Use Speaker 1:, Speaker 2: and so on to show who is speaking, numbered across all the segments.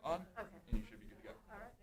Speaker 1: on,
Speaker 2: Okay.
Speaker 1: and you should be good to go.
Speaker 2: All right.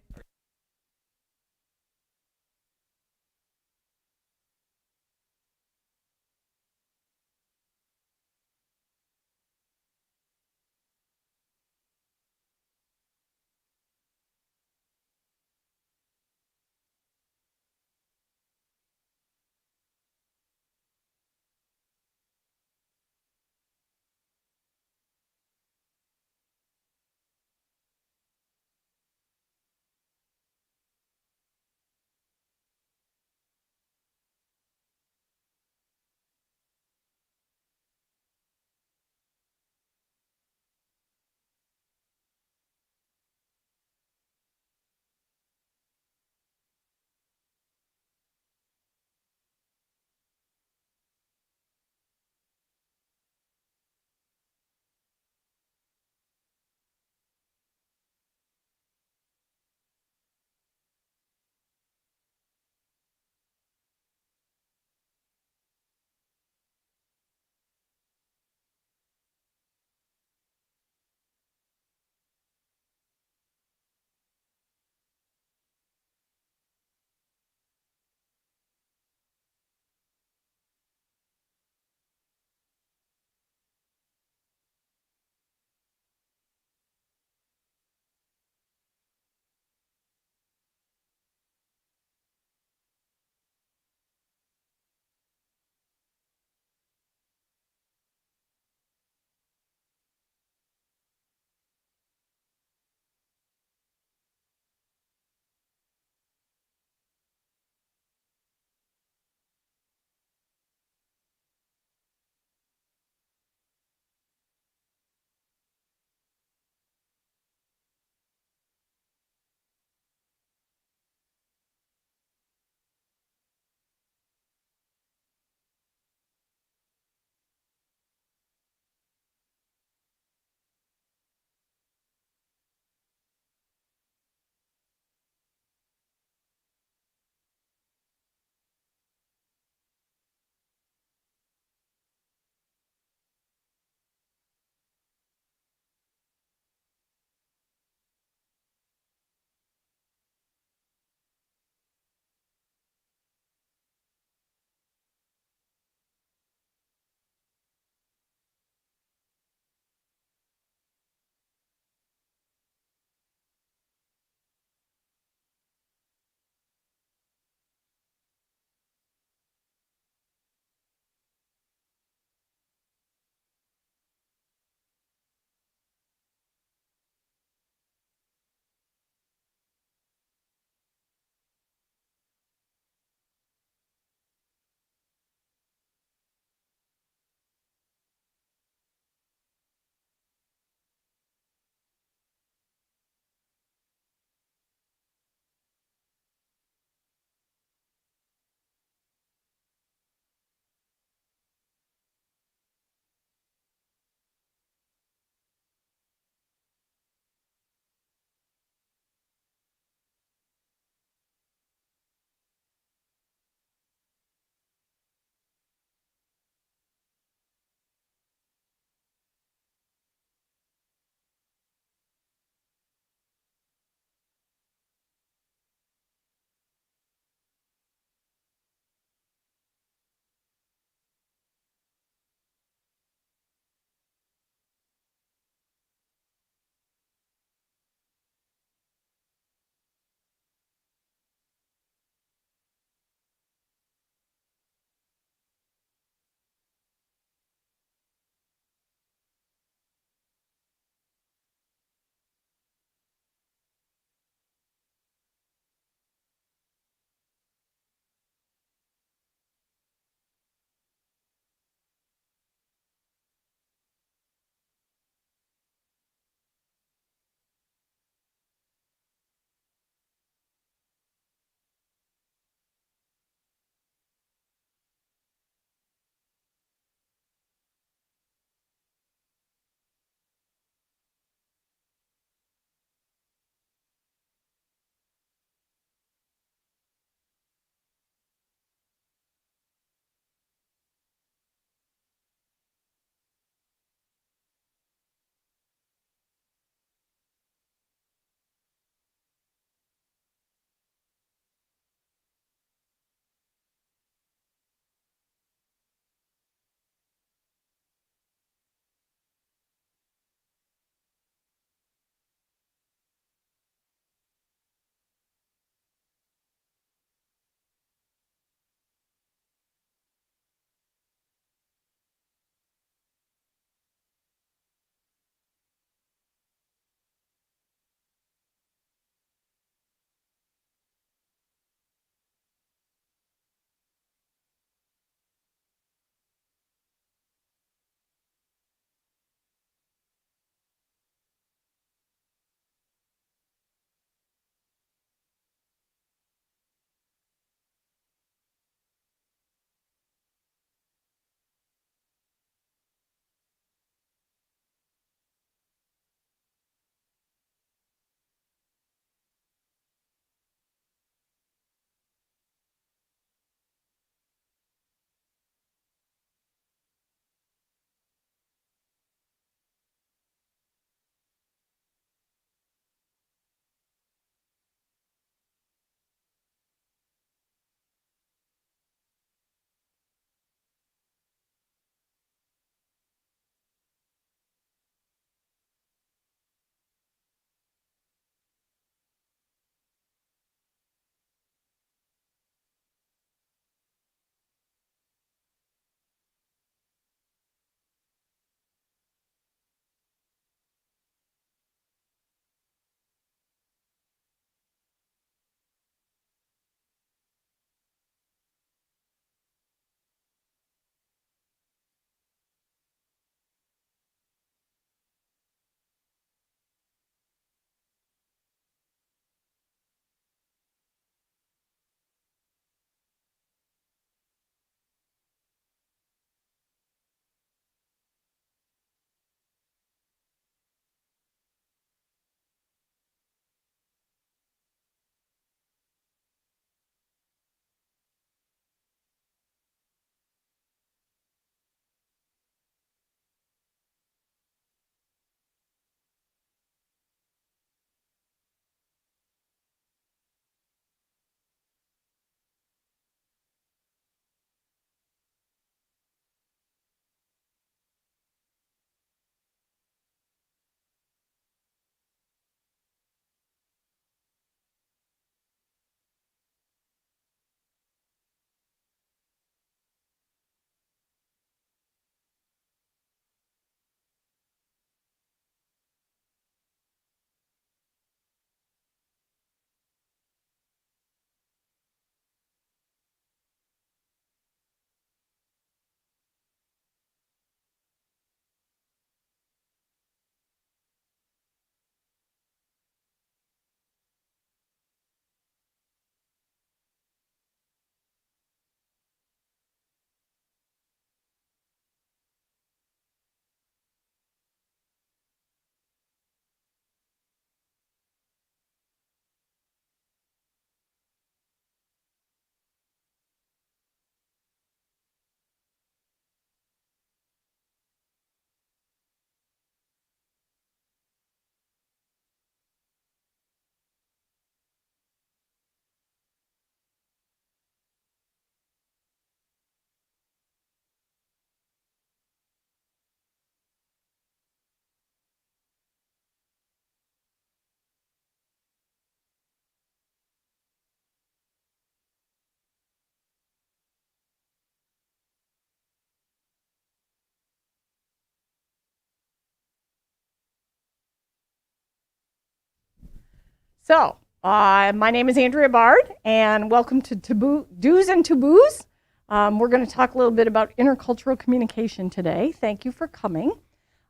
Speaker 1: My name is Andrea Bard, and welcome to Do's and Taboos. We're going to talk a little bit about intercultural communication today. Thank you for coming.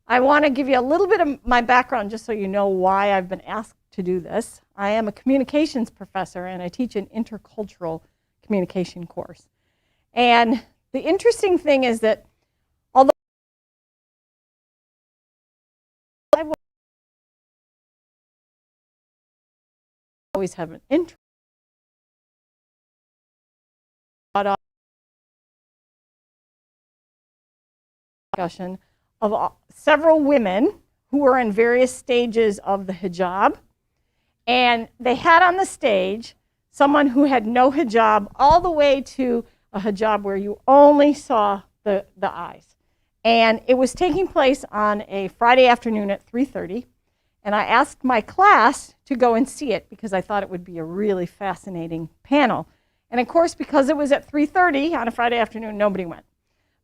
Speaker 1: I want to give you a little bit of my background just so you know why I've been asked to do this. I am a communications professor, and I teach an intercultural communication course. And the interesting thing is that although I always have an interest discussion of several women who were in various stages of the hijab, and they had on the stage someone who had no hijab all the way to a hijab where you only saw the eyes. And it was taking place on a Friday afternoon at 3:30, and I asked my class to go and see it because I thought it would be a really fascinating panel. And of course, because it was at 3:30 on a Friday afternoon, nobody went.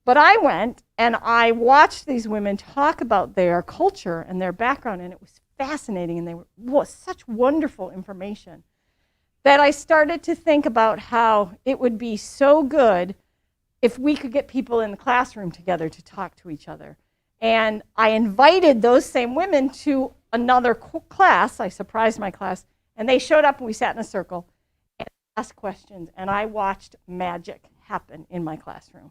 Speaker 1: But I went and I watched these women talk about their culture and their background, and it was fascinating, and they were such wonderful information that I started to think about how it would be so good if we could get people in the classroom together to talk to each other. And I invited those same women to another class. I surprised my class, and they showed up and we sat in a circle and asked questions, and I watched magic happen in my classroom.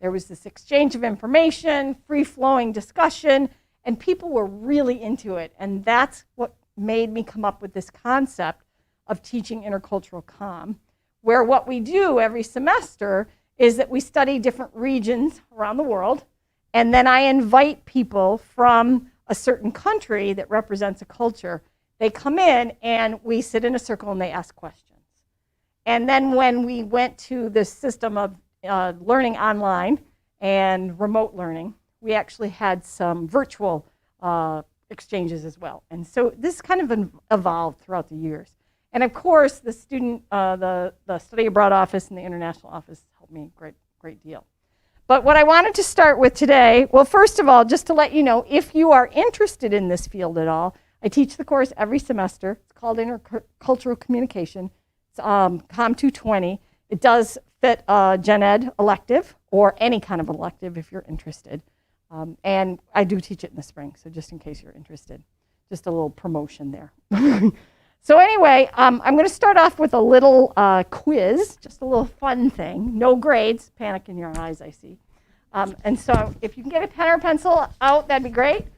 Speaker 1: There was this exchange of information, free-flowing discussion, and people were really into it. And that's what made me come up with this concept of teaching intercultural comm, where what we do every semester is that we study different regions around the world, and then I invite people from a certain country that represents a culture. They come in and we sit in a circle and they ask questions. And then when we went to this system of learning online and remote learning, we actually had some virtual exchanges as well. And so this kind of evolved throughout the years. And of course, the study abroad office and the international office helped me a great deal. But what I wanted to start with today, well, first of all, just to let you know, if you are interested in this field at all, I teach the course every semester. It's called Intercultural Communication. It's COM 220. It does fit a gen ed elective or any kind of elective if you're interested. And I do teach it in the spring, so just in case you're interested. Just a little promotion there. So anyway, I'm going to start off with a little quiz, just a little fun thing. No grades. Panic in your eyes, I see. And so if you can get a pen or pencil out, that'd be great.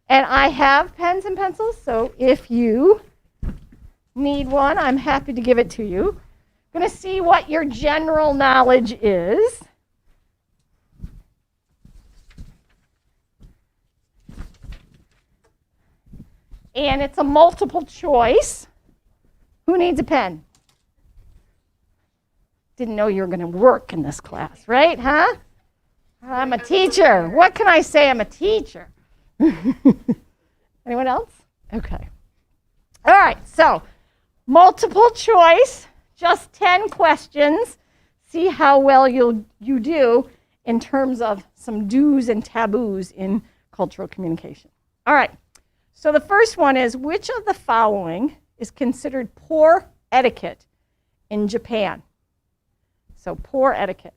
Speaker 1: And I have pens and pencils, so if you need one, I'm happy to give it to you. I'm going to see what your general knowledge is. And it's a multiple choice. Who needs a pen? Didn't know you were going to work in this class, right? Huh? I'm a teacher. What can I say? I'm a teacher. Anyone else? Okay. All right, so multiple choice, just 10 questions. See how well you do in terms of some do's and taboos in cultural communication. All right. So the first one is, which of the following is considered poor etiquette in Japan? So poor etiquette.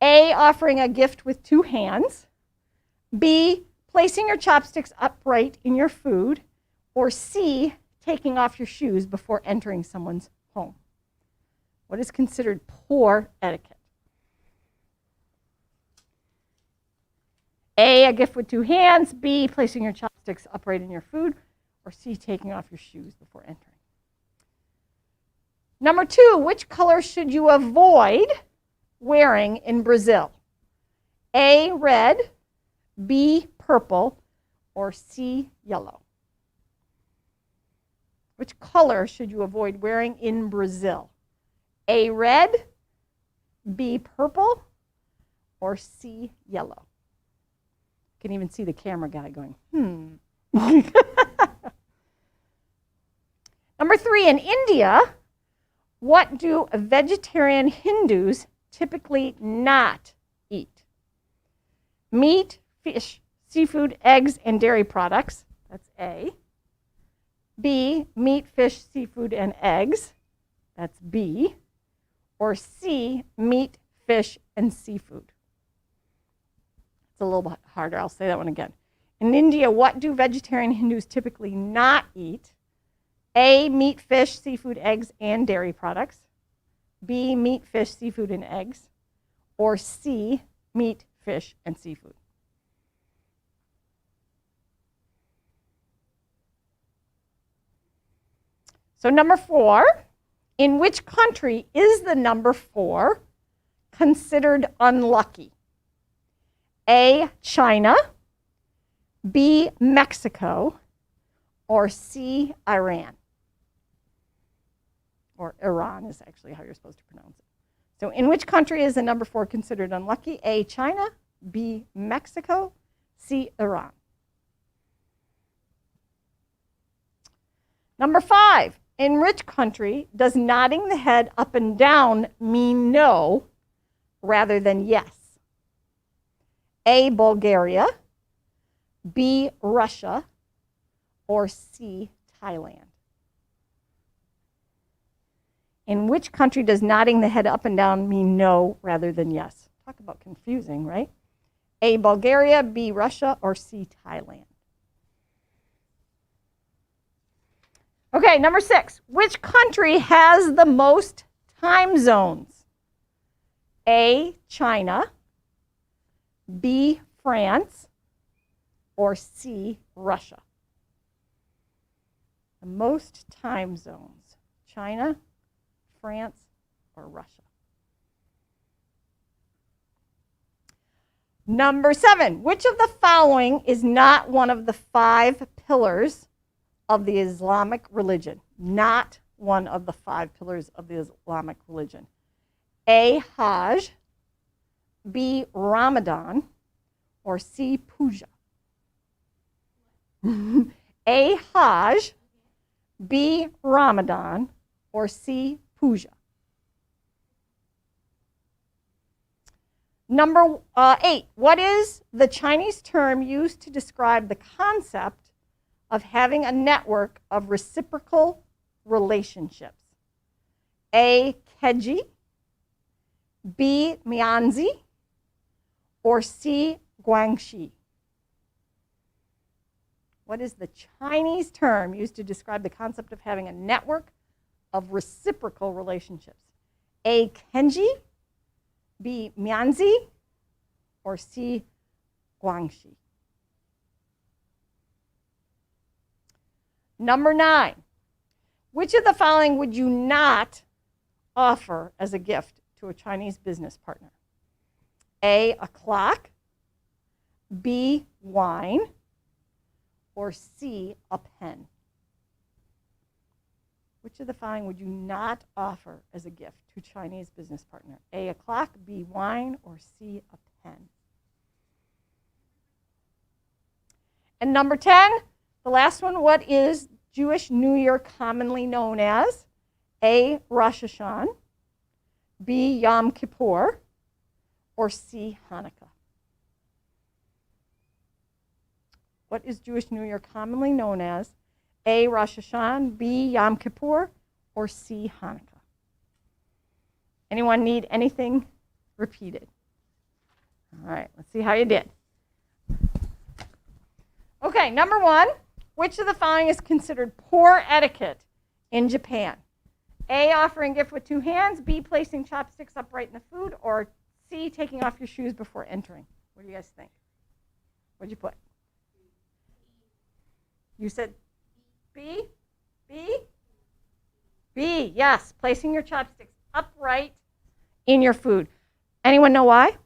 Speaker 1: A, offering a gift with two hands. B, placing your chopsticks upright in your food. Or C, taking off your shoes before entering someone's home. What is considered poor etiquette? A, a gift with two hands. B, placing your chopsticks upright in your food. Or C, taking off your shoes before entering. Number 2, which color should you avoid wearing in Brazil? A, red. B, purple. Or C, yellow. Which color should you avoid wearing in Brazil? A, red. B, purple. Or C, yellow. You can even see the camera guy going, Number 3, in India, what do vegetarian Hindus typically not eat? Meat, fish, seafood, eggs, and dairy products. That's A. B, meat, fish, seafood, and eggs. That's B. Or C, meat, fish, and seafood. It's a little bit harder. I'll say that one again. In India, what do vegetarian Hindus typically not eat? A, meat, fish, seafood, eggs, and dairy products. B, meat, fish, seafood, and eggs. Or C, meat, fish, and seafood. So number 4, in which country is the number 4 considered unlucky? A, China, B, Mexico, or C, Iran? Or Iran is actually how you're supposed to pronounce it. So in which country is the number 4 considered unlucky? A, China, B, Mexico, C, Iran. Number 5, in which country does nodding the head up and down mean no rather than yes? A, Bulgaria, B, Russia, or C, Thailand? In which country does nodding the head up and down mean no rather than yes? Talk about confusing, right? A, Bulgaria, B, Russia, or C, Thailand? Okay, number 6. Which country has the most time zones? A, China, B, France, or C, Russia? The most time zones, China, France, or Russia? Number 7, which of the following is not one of the 5 pillars of the Islamic religion? Not one of the 5 pillars of the Islamic religion. A, Hajj, B, Ramadan, or C, Puja? A, Hajj, B, Ramadan, or C, Puja? Number 8, what is the Chinese term used to describe the concept of having a network of reciprocal relationships? A, Keji, B, Mianzi, or C, Guangxi? What is the Chinese term used to describe the concept of having a network of reciprocal relationships? A, Kenji, B, Mianzi, or C, Guangxi? Number 9, which of the following would you not offer as a gift to a Chinese business partner? A, a clock, B, wine, or C, a pen? Which of the following would you not offer as a gift to a Chinese business partner? A, a clock, B, wine, or C, a pen? And number 10, the last one, what is Jewish New Year commonly known as? A, Rosh Hashanah, B, Yom Kippur, or C, Hanukkah? What is Jewish New Year commonly known as? A, Rosh Hashanah, B, Yom Kippur, or C, Hanukkah? Anyone need anything repeated? All right, let's see how you did. Okay, number 1, which of the following is considered poor etiquette in Japan? A, offering gift with 2 hands, B, placing chopsticks upright in the food, or C, taking off your shoes before entering? What do you guys think? What'd you put? You said B? B? B, yes, placing your chopsticks upright in your food. Anyone know why?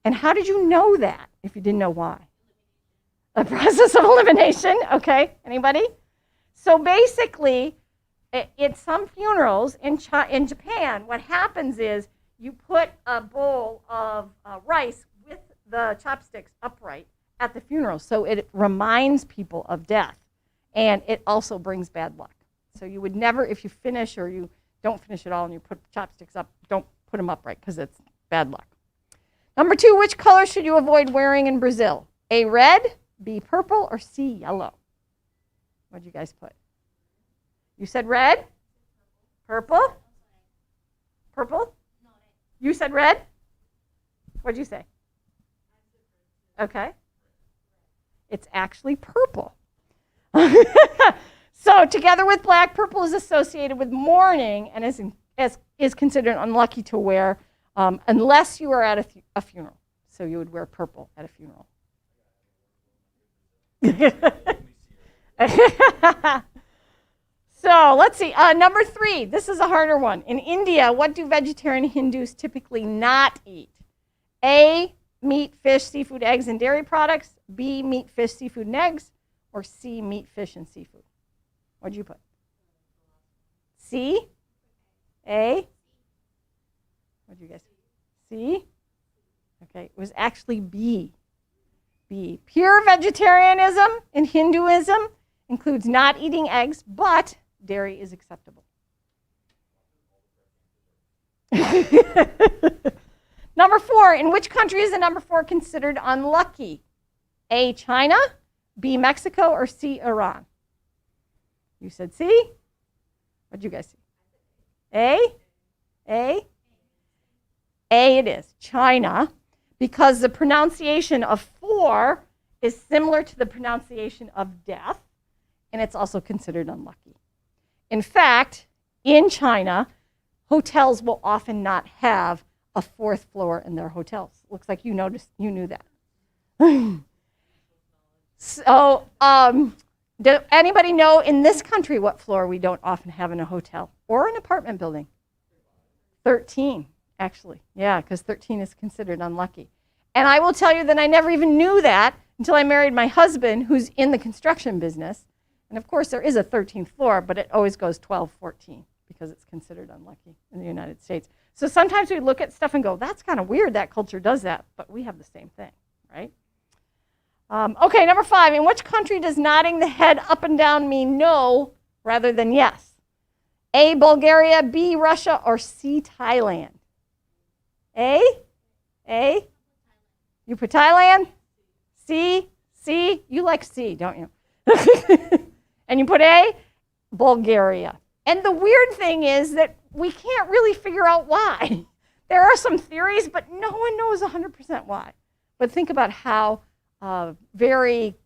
Speaker 1: And how did you know that if you didn't know why? A process of elimination, okay, anybody? So basically, in some funerals in Japan, what happens is you put a bowl of rice with the chopsticks upright at the funeral, so it reminds people of death, and it also brings bad luck. So you would never, if you finish or you don't finish at all and you put chopsticks up, don't put them upright because it's bad luck. Number 2, which color should you avoid wearing in Brazil? A, red, B, purple, or C, yellow? What'd you guys put? You said red? Purple? Purple? You said red? What'd you say? Okay. It's actually purple. So together with black, purple is associated with mourning and is considered unlucky to wear unless you are at a funeral. So you would wear purple at a funeral. So let's see. Number 3. This is a harder one. In India, what do vegetarian Hindus typically not eat? A, meat, fish, seafood, eggs, and dairy products. B, meat, fish, seafood, and eggs. Or C, meat, fish, and seafood. What'd you put? C? A? What'd you guess? C? Okay, it was actually B. B. Pure vegetarianism in Hinduism includes not eating eggs, but dairy is acceptable. Number 4, in which country is the number 4 considered unlucky? A, China, B, Mexico, or C, Iran? You said C? What did you guys see? A? A? A it is, China, because the pronunciation of 4 is similar to the pronunciation of death, and it's also considered unlucky. In fact, in China, hotels will often not have a 4th floor in their hotels. Looks like you knew that. So, does anybody know in this country what floor we don't often have in a hotel or an apartment building? 13, actually. Yeah, because 13 is considered unlucky. And I will tell you that I never even knew that until I married my husband, who's in the construction business. And of course, there is a 13th floor, but it always goes 12, 14 because it's considered unlucky in the United States. So sometimes we look at stuff and go, that's kind of weird that culture does that, but we have the same thing, right? Okay, number 5. In which country does nodding the head up and down mean no rather than yes? A, Bulgaria, B, Russia, or C, Thailand? A? A? You put Thailand? C? C? You like C, don't you? And you put A? Bulgaria. And the weird thing is that we can't really figure out why. There are some theories, but no one knows 100% why. But think about how very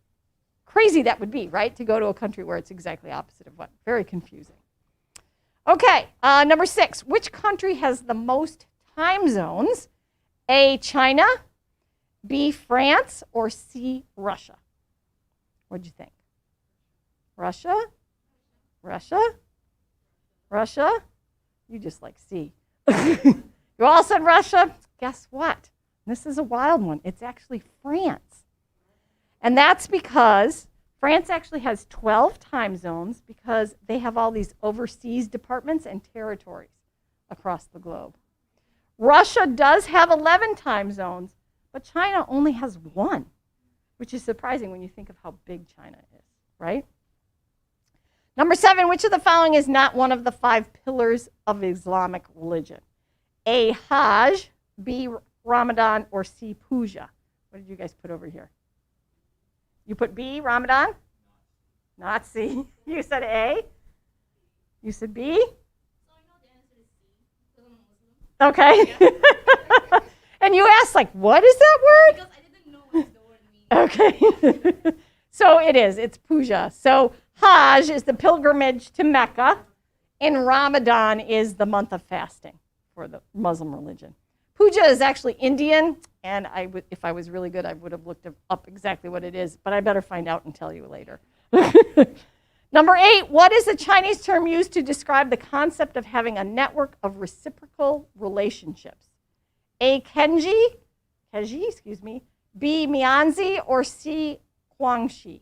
Speaker 1: crazy that would be, right? To go to a country where it's exactly opposite of what? Very confusing. Okay, number 6. Which country has the most time zones? A, China, B, France, or C, Russia? What'd you think? Russia? Russia? Russia? You just like C. You all said Russia? Guess what? This is a wild one. It's actually France. And that's because France actually has 12 time zones because they have all these overseas departments and territories across the globe. Russia does have 11 time zones, but China only has 1, which is surprising when you think of how big China is, right? Number 7, which of the following is not one of the 5 pillars of Islamic religion? A, Hajj, B, Ramadan, or C, Puja? What did you guys put over here? You put B, Ramadan? Not C. You said A? You said B? So I know the answer is C, because I'm a Muslim. Okay. And you asked, like, what is that word? Because I didn't know what the word means. Okay. So it is. It's Puja. So Hajj is the pilgrimage to Mecca, and Ramadan is the month of fasting for the Muslim religion. Puja is actually Indian, and if I was really good, I would have looked up exactly what it is, but I better find out and tell you later. Number 8, what is the Chinese term used to describe the concept of having a network of reciprocal relationships? A, Keji, B, Mianzi, or C, Guangxi?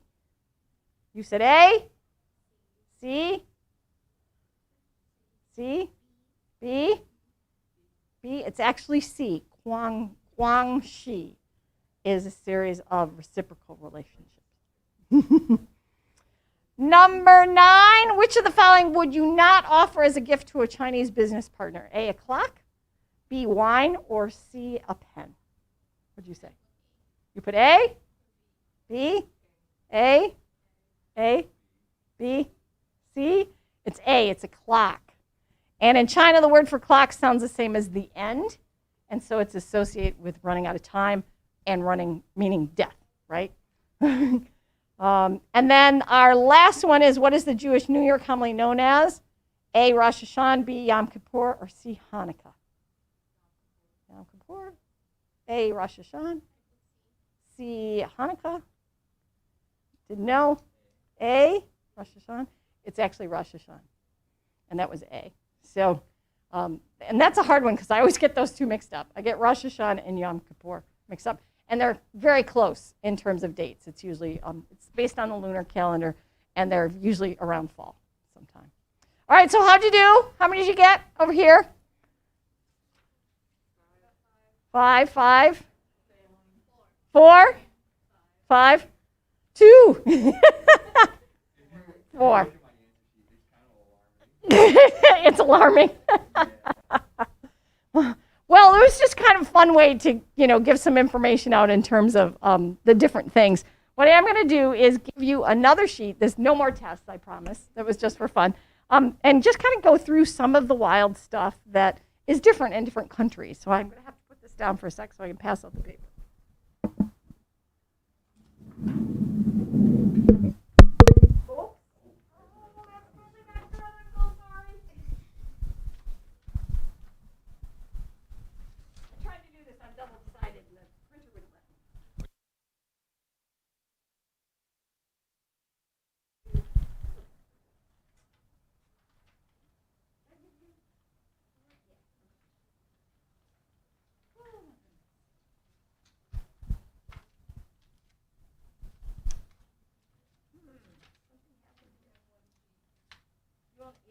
Speaker 1: You said A? C? C? B? B? It's actually C. Guangxi is a series of reciprocal relationships. Number 9, which of the following would you not offer as a gift to a Chinese business partner? A, a clock, B, wine, or C, a pen? What did you say? You put A? B? A? A? B, C? It's A, it's a clock. And in China, the word for clock sounds the same as the end. And so it's associated with running out of time and running, meaning death, right? And then our last one is, what is the Jewish New Year commonly known as? A, Rosh Hashanah, B, Yom Kippur, or C, Hanukkah? Yom Kippur, A, Rosh Hashanah, C, Hanukkah? Didn't know? A, Rosh Hashanah? It's actually Rosh Hashanah, and that was A. So, and that's a hard one because I always get those two mixed up. I get Rosh Hashanah and Yom Kippur mixed up, and they're very close in terms of dates. It's usually, it's based on the lunar calendar, and they're usually around fall sometime. All right, so how'd you do? How many did you get over here? 5, 5, 4, 5, 2, 4. It's alarming. Well, it was just kind of a fun way to, give some information out in terms of the different things. What I'm going to do is give you another sheet. There's no more tests, I promise. That was just for fun. And just kind of go through some of the wild stuff that is different in different countries. So I'm going to have to put this down for a sec so I can pass out the paper.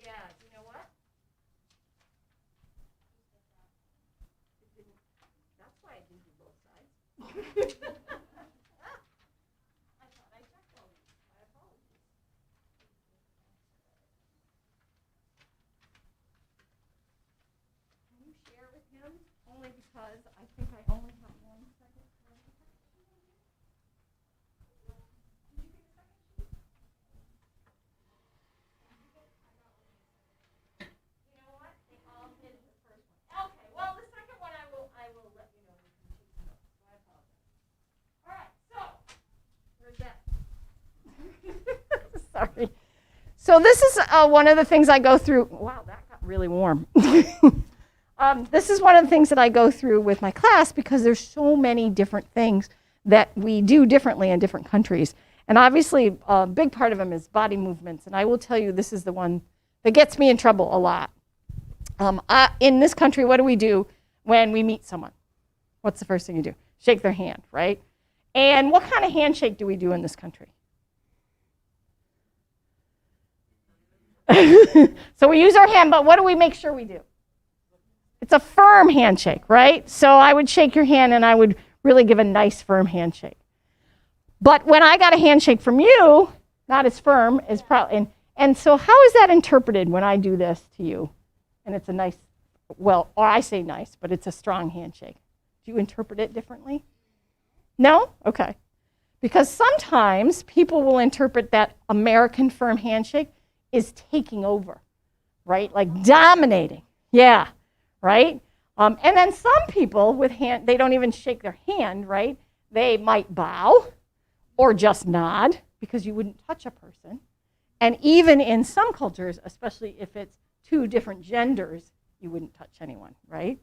Speaker 1: Yeah, you know what? That's why I didn't do both sides. I thought I checked all these. My apologies. Can you share with him? Only because I think I only have 1 second. Sorry. So this is one of the things I go through. Wow, that got really warm. This is one of the things that I go through with my class because there's so many different things that we do differently in different countries. And obviously, a big part of them is body movements. And I will tell you, this is the one that gets me in trouble a lot. In this country, what do we do when we meet someone? What's the first thing you do? Shake their hand, right? And what kind of handshake do we do in this country? So we use our hand, but what do we make sure we do? It's a firm handshake, right? So I would shake your hand and I would really give a nice firm handshake. But when I got a handshake from you, not as firm as probably, and so how is that interpreted when I do this to you? And it's a nice, well, or I say nice, but it's a strong handshake. Do you interpret it differently? No? Okay. Because sometimes people will interpret that American firm handshake is taking over, right? Like dominating. Yeah, right? And then some people with hand, they don't even shake their hand, right? They might bow or just nod because you wouldn't touch a person. And even in some cultures, especially if it's 2 different genders, you wouldn't touch anyone, right?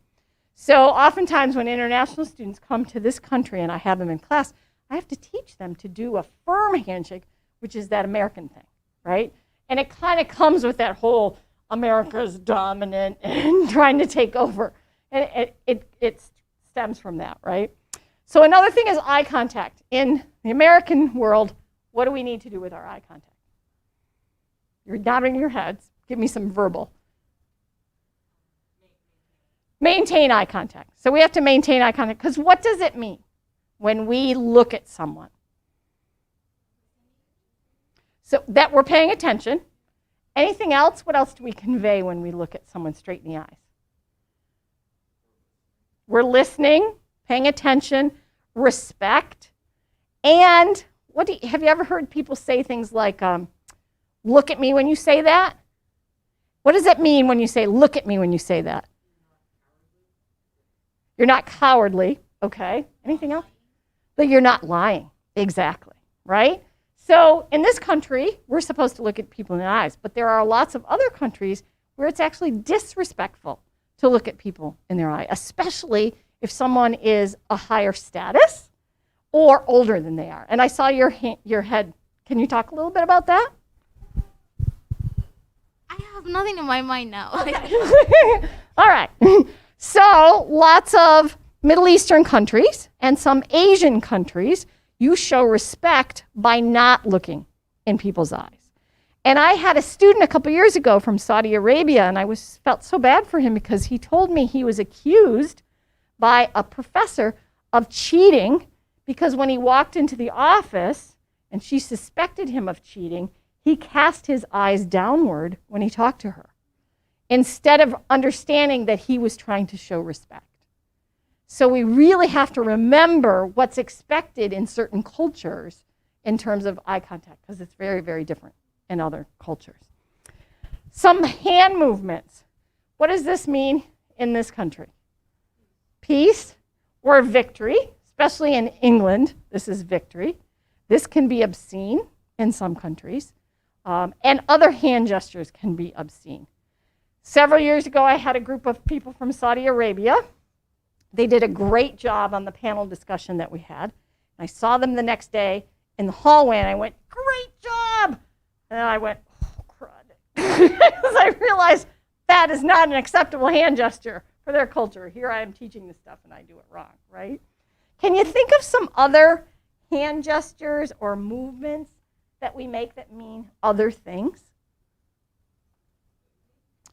Speaker 1: So oftentimes when international students come to this country and I have them in class, I have to teach them to do a firm handshake, which is that American thing, right? And it kind of comes with that whole America's dominant and trying to take over. And it stems from that, right? So another thing is eye contact. In the American world, what do we need to do with our eye contact? You're nodding your heads. Give me some verbal. Maintain eye contact. So we have to maintain eye contact. Because what does it mean when we look at someone? So that we're paying attention. Anything else? What else do we convey when we look at someone straight in the eyes? We're listening, paying attention, respect, and have you ever heard people say things like, Look at me when you say that? What does that mean when you say, look at me when you say that? You're not cowardly, okay? Anything else? But you're not lying, exactly, right? So in this country, we're supposed to look at people in the eyes, but there are lots of other countries where it's actually disrespectful to look at people in their eye, especially if someone is a higher status or older than they are. And I saw your head. Can you talk a little bit about that?
Speaker 2: I have nothing in my mind now.
Speaker 1: All right. So lots of Middle Eastern countries and some Asian countries, you show respect by not looking in people's eyes. And I had a student a couple years ago from Saudi Arabia, and I felt so bad for him because he told me he was accused by a professor of cheating because when he walked into the office and she suspected him of cheating, he cast his eyes downward when he talked to her instead of understanding that he was trying to show respect. So we really have to remember what's expected in certain cultures in terms of eye contact because it's very, very different in other cultures. Some hand movements. What does this mean in this country? Peace or victory, especially in England, this is victory. This can be obscene in some countries, and other hand gestures can be obscene. Several years ago, I had a group of people from Saudi Arabia. They did a great job on the panel discussion that we had. I saw them the next day in the hallway, and I went, great job! And then I went, oh, crud. Because I realized that is not an acceptable hand gesture for their culture. Here I am teaching this stuff, and I do it wrong, right? Can you think of some other hand gestures or movements that we make that mean other things?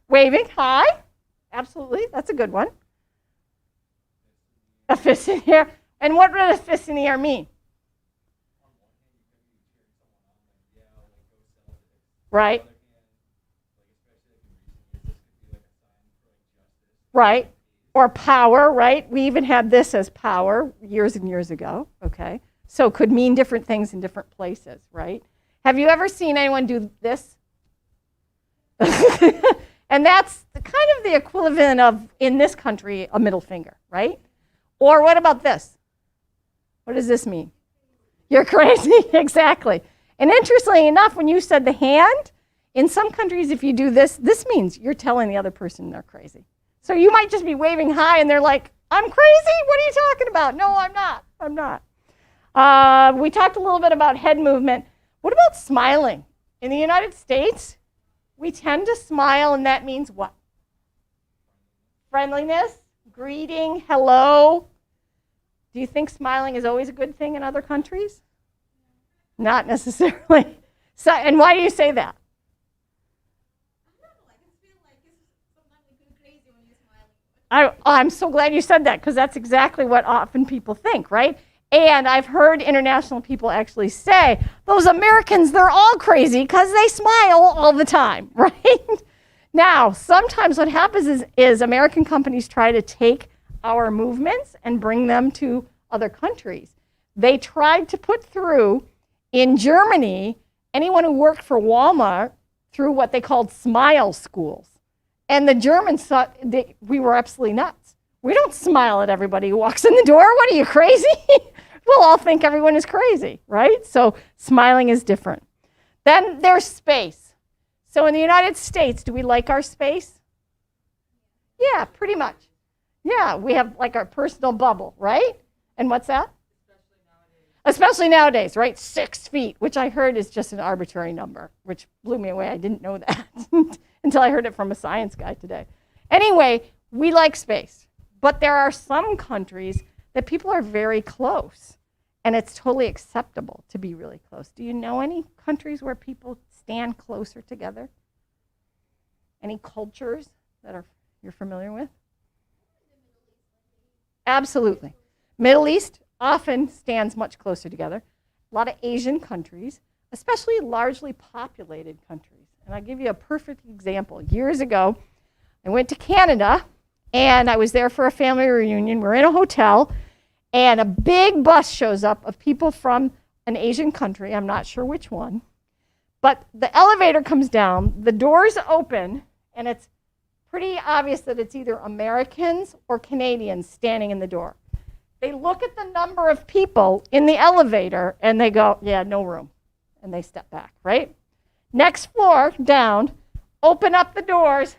Speaker 1: Waving, hi. Absolutely, that's a good one. A fist in the air. And what does a fist in the air mean? Right. Right. Or power, right? We even had this as power years and years ago, okay? So it could mean different things in different places, right? Have you ever seen anyone do this? And that's kind of the equivalent of, in this country, a middle finger, right? Or what about this? What does this mean? You're crazy, exactly. And interestingly enough, when you said the hand, in some countries, if you do this, this means you're telling the other person they're crazy. So you might just be waving high and they're like, I'm crazy? What are you talking about? No, I'm not. I'm not. We talked a little bit about head movement. What about smiling? In the United States, we tend to smile, and that means what? Friendliness, greeting, hello. Do you think smiling is always a good thing in other countries? Not necessarily. So, and why do you say that? I'm so glad you said that because that's exactly what often people think, right? And I've heard international people actually say, those Americans, they're all crazy because they smile all the time, right? Now, sometimes what happens is American companies try to take our movements and bring them to other countries. They tried to put through, in Germany, anyone who worked for Walmart through what they called smile schools. And the Germans thought we were absolutely nuts. We don't smile at everybody who walks in the door. What are you, crazy? We'll all think everyone is crazy, right? So smiling is different. Then there's space. So in the United States, do we like our space? Yeah, pretty much. Yeah, we have like our personal bubble, right? And what's that? Especially nowadays, right? 6 feet, which I heard is just an arbitrary number, which blew me away. I didn't know that until I heard it from a science guy today. Anyway, we like space. But there are some countries that people are very close, and it's totally acceptable to be really close. Do you know any countries where people stand closer together? Any cultures that you're familiar with? Absolutely. Middle East often stands much closer together. A lot of Asian countries, especially largely populated countries. And I'll give you a perfect example. Years ago, I went to Canada, and I was there for a family reunion. We're in a hotel, and a big bus shows up of people from an Asian country. I'm not sure which one. But the elevator comes down, the doors open, and it's pretty obvious that it's either Americans or Canadians standing in the door. They look at the number of people in the elevator and they go, yeah, no room. And they step back, right? Next floor down, open up the doors.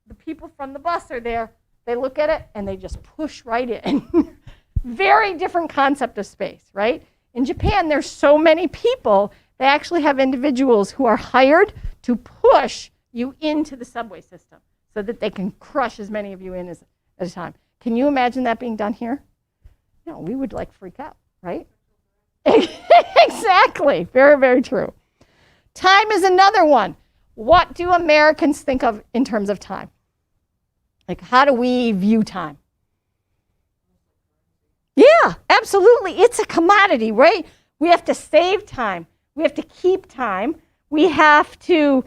Speaker 1: The people from the bus are there. They look at it and they just push right in. Very different concept of space, right? In Japan, there's so many people, they actually have individuals who are hired to push you into the subway system so that they can crush as many of you in at a time. Can you imagine that being done here? No, we would like freak out, right? Exactly. Very, very true. Time is another one. What do Americans think of in terms of time? Like, how do we view time? Yeah, absolutely. It's a commodity, right? We have to save time. We have to keep time. We have to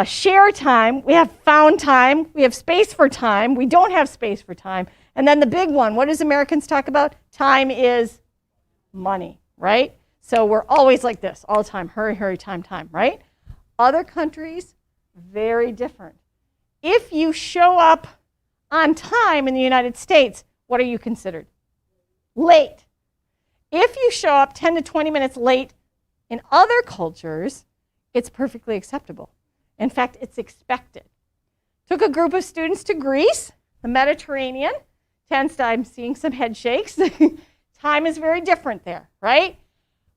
Speaker 1: share time. We have found time. We have space for time. We don't have space for time. And then the big one, what does Americans talk about? Time is money, right? So we're always like this all the time. Hurry, hurry, time, time, right? Other countries, very different. If you show up on time in the United States, what are you considered? Late. If you show up 10 to 20 minutes late in other cultures, it's perfectly acceptable. In fact, it's expected. Took a group of students to Greece, the Mediterranean. I'm seeing some head shakes. Time is very different there, right?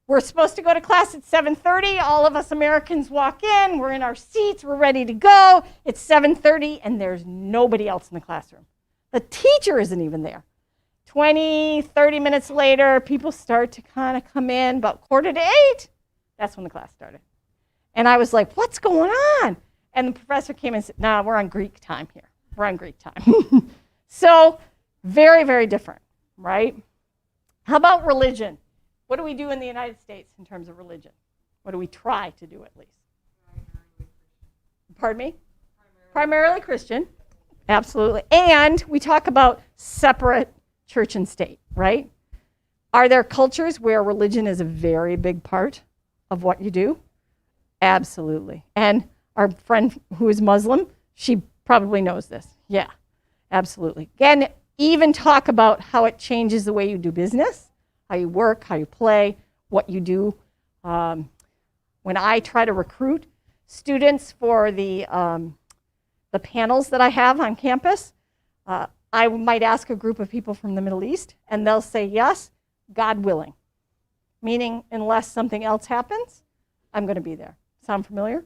Speaker 1: We're supposed to go to class at 7:30. All of us Americans walk in. We're in our seats. We're ready to go. It's 7:30, and there's nobody else in the classroom. The teacher isn't even there. 20, 30 minutes later, people start to kind of come in. About 7:45, that's when the class started. And I was like, what's going on? And the professor came and said, nah, we're on Greek time here. We're on Greek time. So very, very different, right? How about religion? What do we do in the United States in terms of religion? What do we try to do at least? Pardon me? Primarily Christian. Absolutely. And we talk about separate church and state, right? Are there cultures where religion is a very big part of what you do? Absolutely. And our friend who is Muslim, she probably knows this. Yeah, absolutely. Again, even talk about how it changes the way you do business, how you work, how you play, what you do. When I try to recruit students for the panels that I have on campus, I might ask a group of people from the Middle East, and they'll say yes, God willing. Meaning, unless something else happens, I'm going to be there. Sound familiar?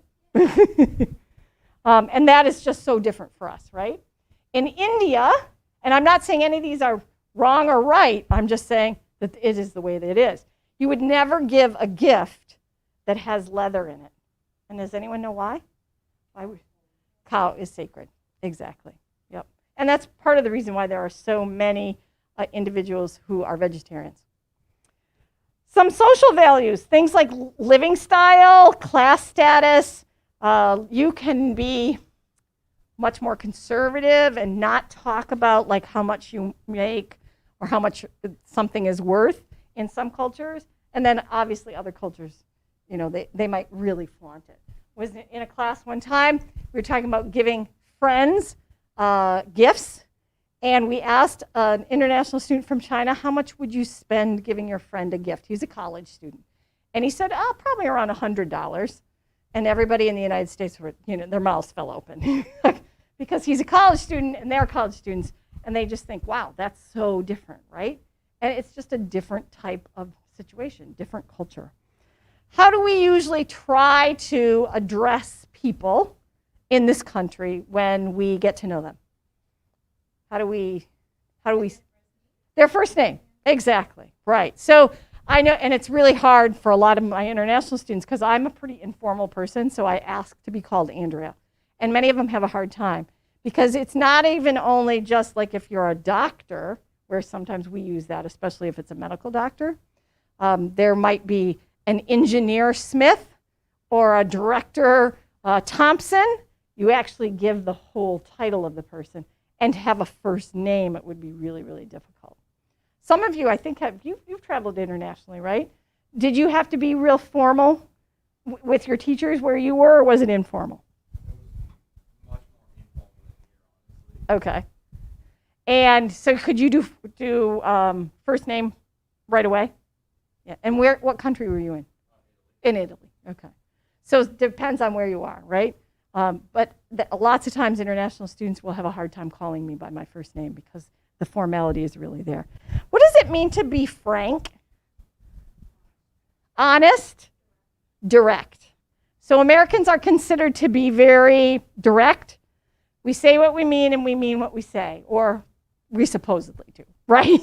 Speaker 1: And that is just so different for us, right? In India, and I'm not saying any of these are wrong or right, I'm just saying that it is the way that it is. You would never give a gift that has leather in it. And does anyone know why? Cow is sacred. Exactly. Yep. And that's part of the reason why there are so many individuals who are vegetarians. Some social values, things like living style, class status. You can be much more conservative and not talk about like how much you make or how much something is worth in some cultures. And then obviously other cultures, you know, they might really flaunt it. Was in a class one time, we were talking about giving friends gifts. And we asked an international student from China, how much would you spend giving your friend a gift? He's a college student. And he said, oh, probably around $100. And everybody in the United States, their mouths fell open. Because he's a college student and they're college students. And they just think, wow, that's so different, right? And it's just a different type of situation, different culture. How do we usually try to address people in this country when we get to know them? How do we, their first name, exactly, right. So I know, and it's really hard for a lot of my international students because I'm a pretty informal person, so I ask to be called Andrea. And many of them have a hard time because it's not even only just like if you're a doctor, where sometimes we use that, especially if it's a medical doctor. There might be an engineer Smith or a director Thompson. You actually give the whole title of the person. And to have a first name, it would be really, really difficult. Some of you, I think, you've traveled internationally, right? Did you have to be real formal with your teachers where you were, or was it informal?
Speaker 3: Much more informal than here, honestly.
Speaker 1: Okay. And so could you do first name right away? Yeah. And what country were you in? In Italy. Okay. So it depends on where you are, right? But lots of times international students will have a hard time calling me by my first name because the formality is really there. What does it mean to be frank? Honest? Direct. So Americans are considered to be very direct. We say what we mean and we mean what we say, or we supposedly do, right?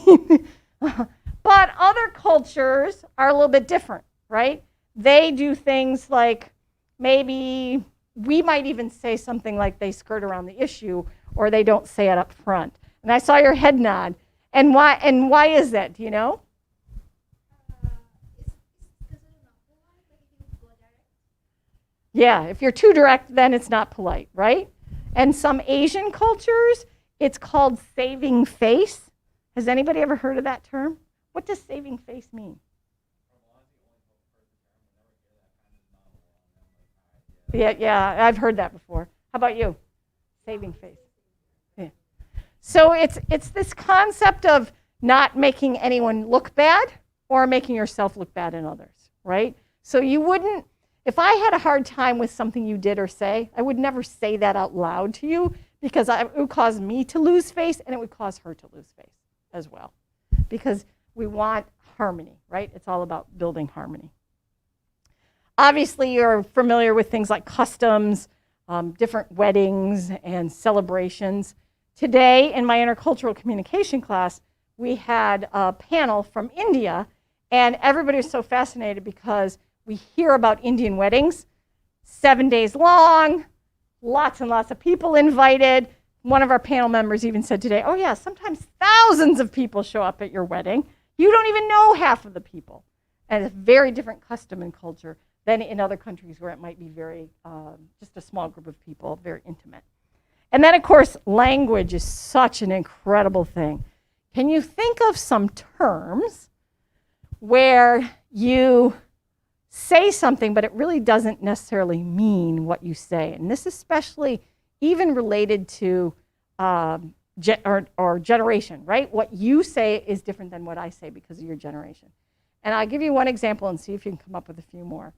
Speaker 1: But other cultures are a little bit different, right? They do things like maybe we might even say something like they skirt around the issue or they don't say it up front. And I saw your head nod. And why is that? Do you know? Yeah, if you're too direct, then it's not polite, right? And some Asian cultures, it's called saving face. Has anybody ever heard of that term? What does saving face mean? Yeah, I've heard that before. How about you? Saving face. Yeah. So it's this concept of not making anyone look bad or making yourself look bad in others, right? So you wouldn't, if I had a hard time with something you did or say, I would never say that out loud to you because it would cause me to lose face and it would cause her to lose face as well. Because we want harmony, right? It's all about building harmony. Obviously, you're familiar with things like customs, different weddings and celebrations. Today, in my intercultural communication class, we had a panel from India, and everybody was so fascinated because we hear about Indian weddings, 7 days long, lots and lots of people invited. One of our panel members even said today, oh yeah, sometimes thousands of people show up at your wedding. You don't even know half of the people. And it's a very different custom and culture than in other countries where it might be very, just a small group of people, very intimate. And then, of course, language is such an incredible thing. Can you think of some terms where you say something, but it really doesn't necessarily mean what you say? And this especially even related to or generation, right? What you say is different than what I say because of your generation. And I'll give you one example and see if you can come up with a few more.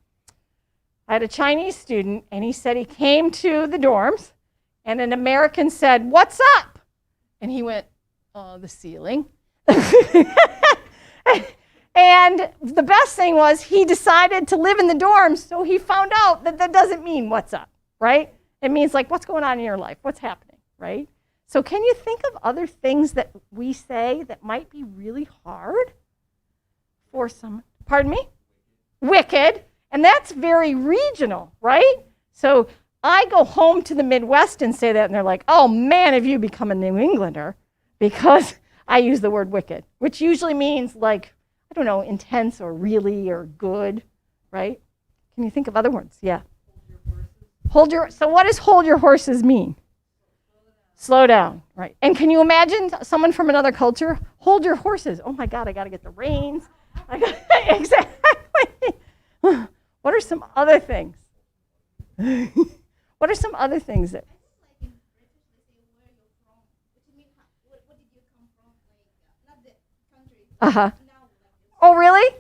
Speaker 1: I had a Chinese student, and he said he came to the dorms, and an American said, "What's up?" And he went, "The ceiling." And the best thing was he decided to live in the dorms, so he found out that that doesn't mean what's up, right? It means like what's going on in your life, what's happening, right? So can you think of other things that we say that might be really hard for some, pardon me? Wicked. And that's very regional, right? So I go home to the Midwest and say that, and they're like, oh man, have you become a New Englander? Because I use the word wicked, which usually means like, I don't know, intense or really or good, right? Can you think of other words? Yeah. So what does hold your horses mean? Slow down, right? And can you imagine someone from another culture? Hold your horses. Oh my God, I got to get the reins. Exactly. What are some other things? What are some other things that? Uh-huh. Oh, really?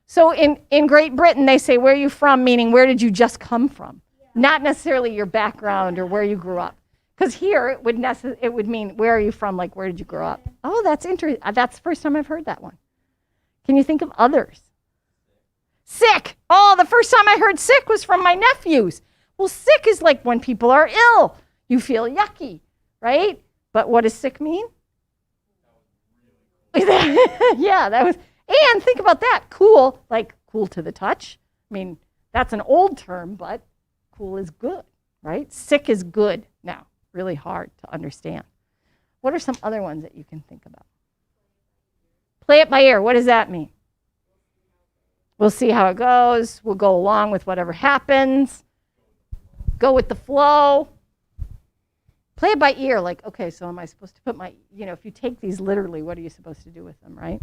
Speaker 1: So in Great Britain, they say, where are you from? Meaning, where did you just come from? Not necessarily your background or where you grew up. Because here, it would mean, where are you from? Like, where did you grow up? Oh, that's interesting. That's the first time I've heard that one. Can you think of others? Sick. Oh, the first time I heard sick was from my nephews. Well, sick is like when people are ill. You feel yucky, right? But what does sick mean? Yeah, that was. And think about that. Cool, like cool to the touch. I mean, that's an old term, but cool is good, right? Sick is good now. Really hard to understand. What are some other ones that you can think about? Play it by ear. What does that mean? We'll see how it goes. We'll go along with whatever happens. Go with the flow. Play it by ear. Like, okay, so am I supposed to put my, if you take these literally, what are you supposed to do with them, right?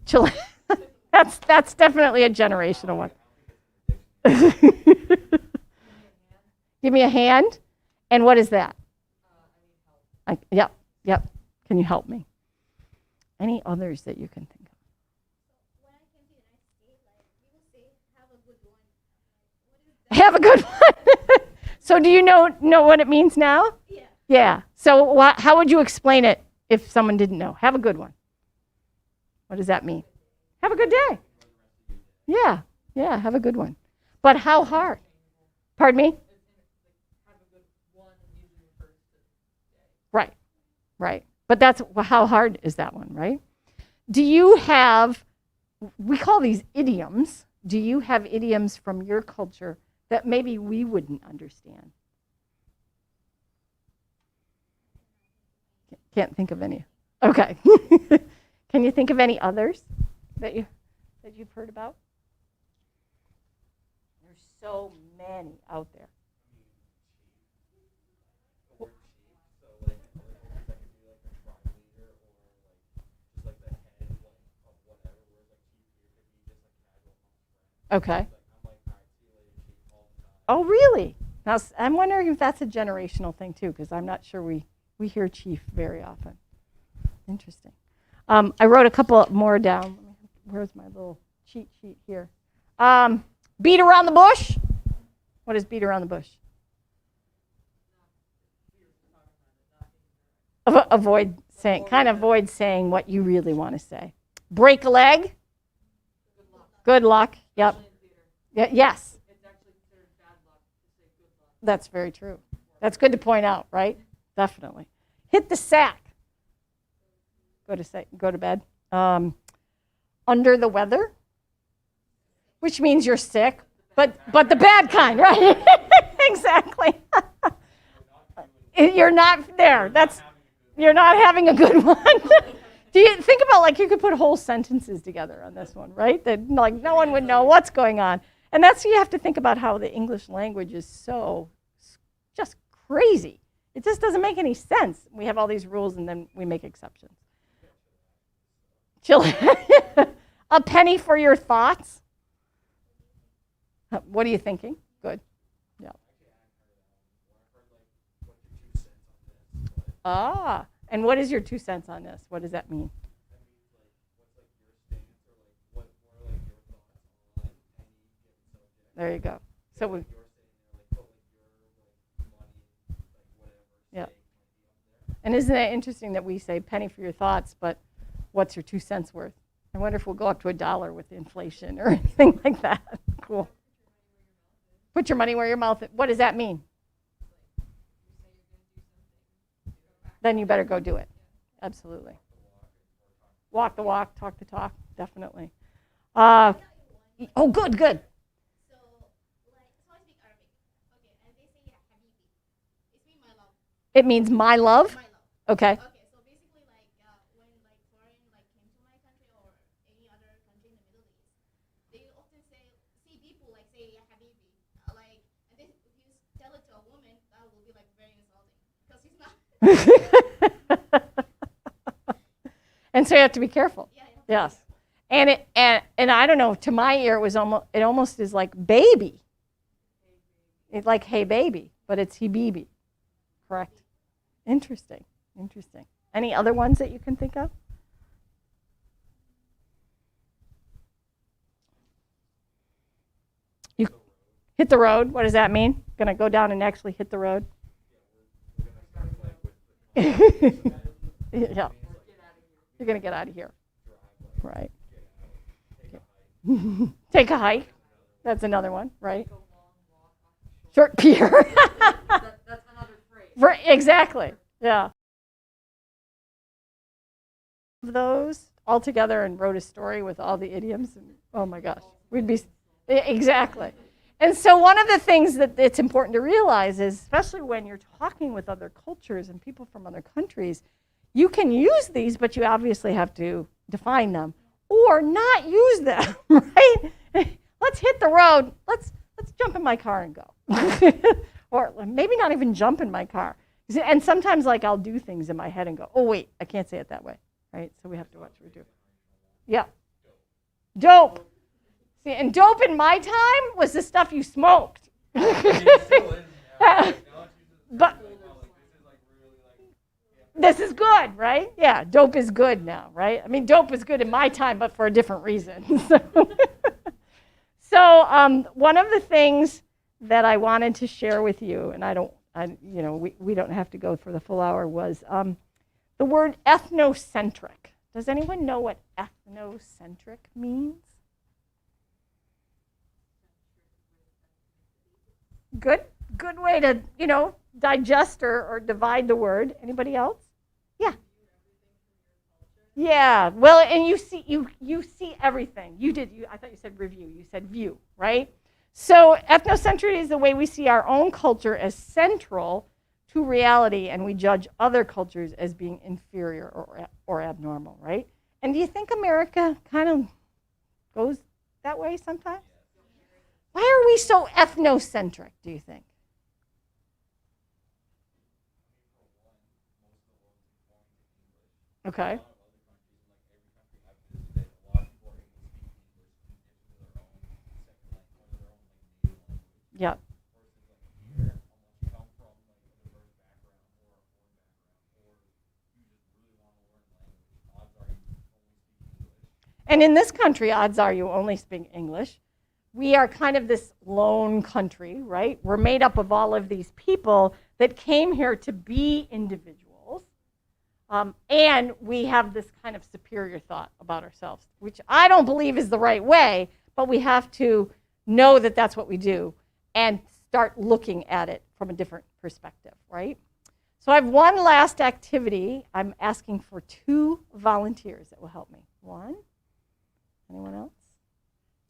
Speaker 1: Chill. That's definitely a generational one. Give me a hand. And what is that? Yep. Can you help me? Any others that you can think of?
Speaker 2: When I came to the United States, like people say, "Have a good one." What is that?
Speaker 1: Have a good one. So do you know what it means now?
Speaker 2: Yeah.
Speaker 1: Yeah. So how would you explain it if someone didn't know? Have a good one. What does that mean? Have a good day. Yeah. Have a good one. But how hard? Pardon me? Right. But how hard is that one, right? Do you have, we call these idioms. Do you have idioms from your culture that maybe we wouldn't understand? Can't think of any. Okay. Can you think of any others that you've heard about? There's so many out there. Okay. Oh, really? Now, I'm wondering if that's a generational thing, too, because I'm not sure we hear chief very often. Interesting. I wrote a couple more down. Where's my little cheat sheet here? Beat around the bush. What is beat around the bush? Avoid saying what you really want to say. Break a leg. Good luck. Yep. Yes. That's very true. That's good to point out, right? Definitely. Hit the sack. Go to bed. Under the weather, which means you're sick, but the bad kind, right? Exactly. You're not there. You're not having a good one. Do you think about, you could put whole sentences together on this one, right? That no one would know what's going on. And you have to think about how the English language is so just crazy. It just doesn't make any sense. We have all these rules and then we make exceptions. Chill. A penny for your thoughts. What are you thinking? Good. Yeah. And what is your 2 cents on this? What does that mean? There you go. So yeah. And isn't it interesting that we say penny for your thoughts, but what's your 2 cents worth? I wonder if we'll go up to $1 with inflation or anything like that. Cool. Put your money where your mouth is. What does that mean? Then you better go do it. Absolutely. Walk the walk, talk the talk, definitely. Good.
Speaker 2: So, so I speak Arabic. Okay, and they say habibi. It means my love.
Speaker 1: It means my love?
Speaker 2: My love.
Speaker 1: Okay.
Speaker 2: Okay, so basically, when foreign came to my country or any other country in the Middle East, they often see people say habibi, and if you tell it to a woman, that will be very insulting because he's not.
Speaker 1: And so you have to be careful.
Speaker 2: Yeah.
Speaker 1: Yes. And I don't know, to my ear it almost is like baby. It's like hey baby, but it's hibibi. Correct. Interesting. Any other ones that you can think of? You hit the road. What does that mean? Gonna go down and actually hit the road? Yeah. You're going to get out of here. Right. Take a hike. That's another one, right? Short pier.
Speaker 4: That's another phrase.
Speaker 1: Exactly. Yeah. Those all together and wrote a story with all the idioms. And, oh my gosh. We'd be exactly. And so one of the things that it's important to realize is, especially when you're talking with other cultures and people from other countries, you can use these, but you obviously have to define them or not use them, right? Let's hit the road. Let's jump in my car and go. Or maybe not even jump in my car. And sometimes I'll do things in my head and go, oh wait, I can't say it that way, right? So we have to watch what we do. Yeah. Dope. See, and dope in my time was the stuff you smoked.
Speaker 3: I mean, it still is now. Like, now it's used as
Speaker 1: But-
Speaker 3: like, this is like really like,
Speaker 1: This is good, right? Yeah, dope is good now, right? I mean, dope was good in my time, but for a different reason. So one of the things that I wanted to share with you, and we don't have to go for the full hour, was the word ethnocentric. Does anyone know what ethnocentric means? Good way to, digest or divide the word. Anybody else? Yeah. Yeah. Well, and you see everything. I thought you said review. You said view, right? So ethnocentric is the way we see our own culture as central to reality, and we judge other cultures as being inferior or abnormal, right? And do you think America kind of goes that way sometimes? Why are we so ethnocentric, do you think? Okay. Yep. And in this country, odds are you only speak English. We are kind of this lone country, right? We're made up of all of these people that came here to be individuals. And we have this kind of superior thought about ourselves, which I don't believe is the right way, but we have to know that that's what we do and start looking at it from a different perspective, right? So I have one last activity. I'm asking for 2 volunteers that will help me. 1. Anyone else?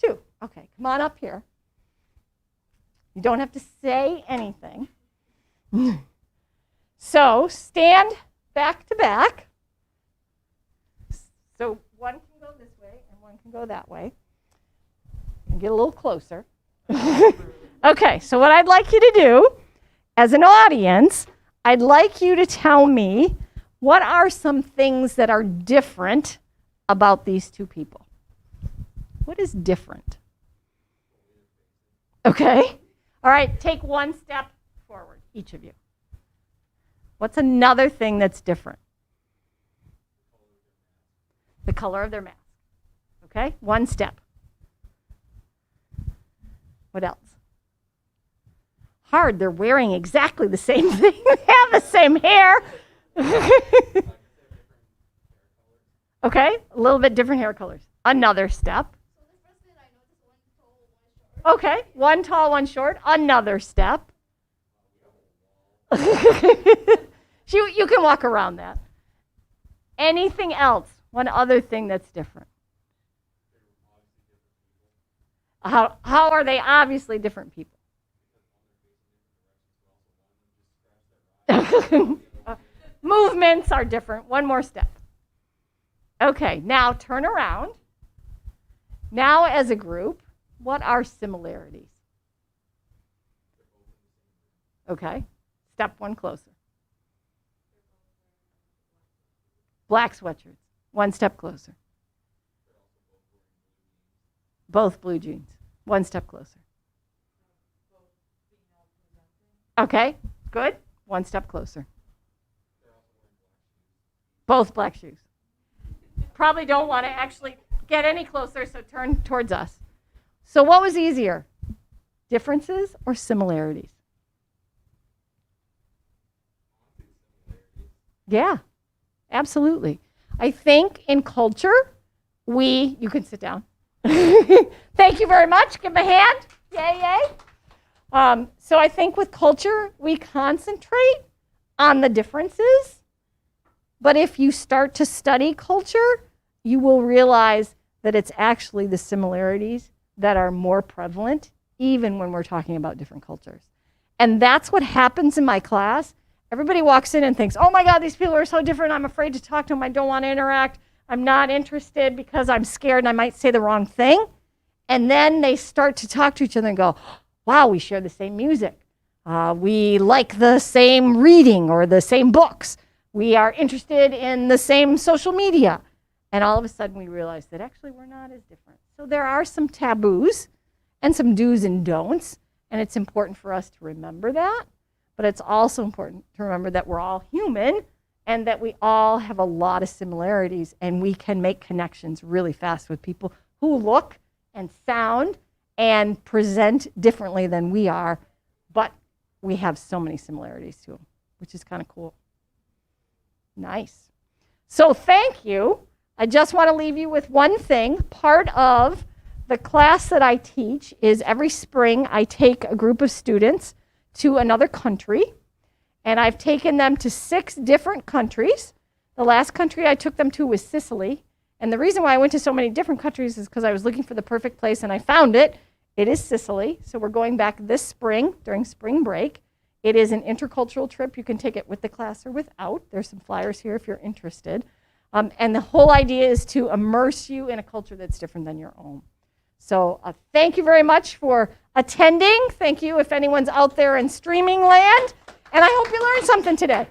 Speaker 1: 2. Okay, come on up here. You don't have to say anything. So stand back to back. So one can go this way and one can go that way. And get a little closer. Okay, so what I'd like you to do, as an audience, I'd like you to tell me what are some things that are different about these 2 people. What is different? Okay. All right, take 1 step forward, each of you. What's another thing that's different? The color of their mask. Okay, 1 step. What else? Hard, they're wearing exactly the same thing. They have the same hair. Okay, a little bit different hair colors. Another step.
Speaker 2: So the first thing I noticed, one tall, one short.
Speaker 1: Okay, 1 tall, 1 short. Another step. You can walk around that. Anything else? One other thing that's different. How are they obviously different people? Movements are different. 1 more step. Okay, now turn around. Now as a group, what are similarities? Okay, step 1 closer. Black sweatshirts. 1 step closer. Both blue jeans. 1 step closer. Okay, good. 1 step closer. Both black shoes. Probably don't want to actually get any closer, so turn towards us. So what was easier? Differences or similarities? Yeah, absolutely. I think in culture, you can sit down. Thank you very much. Give them a hand. Yay, yay. So I think with culture, we concentrate on the differences. But if you start to study culture, you will realize that it's actually the similarities that are more prevalent, even when we're talking about different cultures. And that's what happens in my class. Everybody walks in and thinks, oh my God, these people are so different. I'm afraid to talk to them. I don't want to interact. I'm not interested because I'm scared and I might say the wrong thing. And then they start to talk to each other and go, wow, we share the same music. We like the same reading or the same books. We are interested in the same social media. And all of a sudden we realized that actually we're not as different. So there are some taboos and some do's and don'ts, and it's important for us to remember that. But it's also important to remember that we're all human and that we all have a lot of similarities, and we can make connections really fast with people who look and sound and present differently than we are, but we have so many similarities to them, which is kind of cool. Nice. So thank you. I just want to leave you with one thing. Part of the class that I teach is every spring I take a group of students to another country, and I've taken them to 6 different countries. The last country I took them to was Sicily, and the reason why I went to so many different countries is because I was looking for the perfect place, and I found it. It is Sicily, so we're going back this spring during spring break. It is an intercultural trip. You can take it with the class or without. There's some flyers here if you're interested. And the whole idea is to immerse you in a culture that's different than your own. So thank you very much for attending. Thank you if anyone's out there in streaming land. And I hope you learned something today.